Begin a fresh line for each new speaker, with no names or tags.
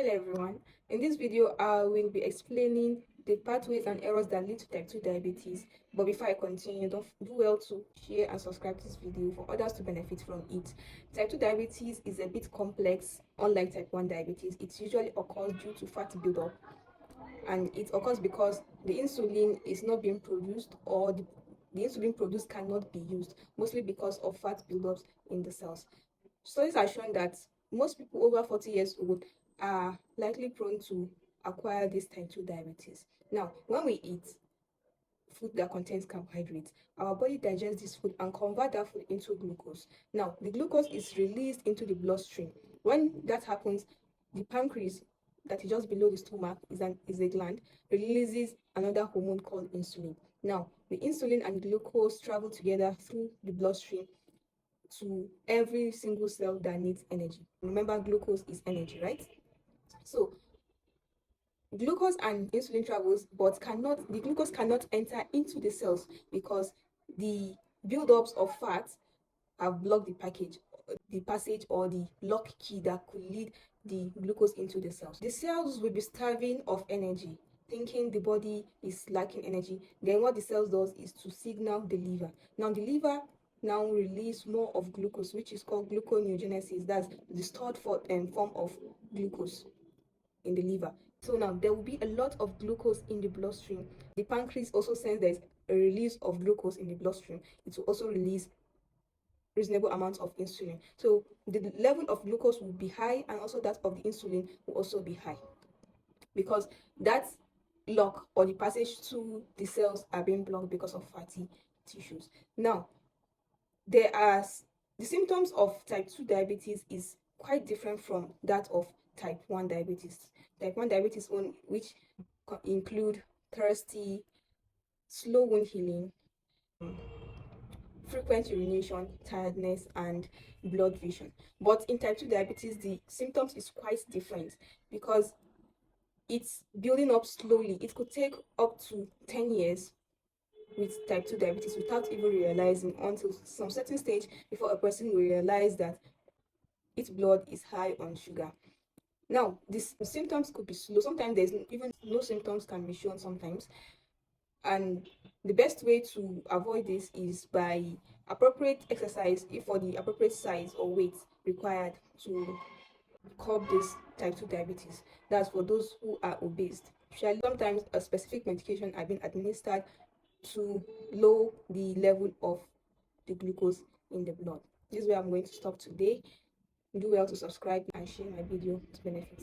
Hello everyone. In this video, I will be explaining the pathways and errors that lead to type 2 diabetes. But before I continue, don't do well to share and subscribe to this video for others to benefit from it. Type 2 diabetes is a bit complex. Unlike type 1 diabetes, it usually occurs due to fat buildup, and it occurs because the insulin is not being produced, or the insulin produced cannot be used, mostly because of fat buildups in the cells. Studies have shown that most people over 40 years old are likely prone to acquire this type 2 diabetes. Now, when we eat food that contains carbohydrates, our body digests this food and convert that food into glucose. Now, the glucose is released into the bloodstream. When that happens, the pancreas, that is just below the stomach, is a gland, releases another hormone called insulin. Now, the insulin and glucose travel together through the bloodstream to every single cell that needs energy. Remember, glucose is energy, right? So glucose and insulin travels, but the glucose cannot enter into the cells because the buildups of fat have blocked the passage or the lock key that could lead the glucose into the cells. The cells will be starving of energy, thinking the body is lacking energy. Then what the cells does is to signal the liver. Now the liver now release more of glucose, which is called gluconeogenesis. That's the stored form of glucose in the liver. So now there will be a lot of glucose in the bloodstream. The pancreas also sense there's a release of glucose in the bloodstream. It will also release reasonable amounts of insulin. So the level of glucose will be high, and also that of the insulin will also be high, because that lock or the passage to the cells are being blocked because of fatty tissues. Now, the symptoms of type 2 diabetes is quite different from that of type 1 diabetes. Type 1 diabetes, which include thirsty, slow wound healing, frequent urination, tiredness, and blood vision. But in type 2 diabetes, the symptoms is quite different because it's building up slowly. It could take up to 10 years with type 2 diabetes without even realizing, until some certain stage before a person will realize that its blood is high on sugar. Now, these symptoms could be slow. Sometimes there's even no symptoms can be shown sometimes. And the best way to avoid this is by appropriate exercise for the appropriate size or weight required to curb this type 2 diabetes. That's for those who are obese. Sometimes a specific medication has been administered to lower the level of the glucose in the blood. This is where I'm going to stop today. Do well to subscribe and share my video to benefit.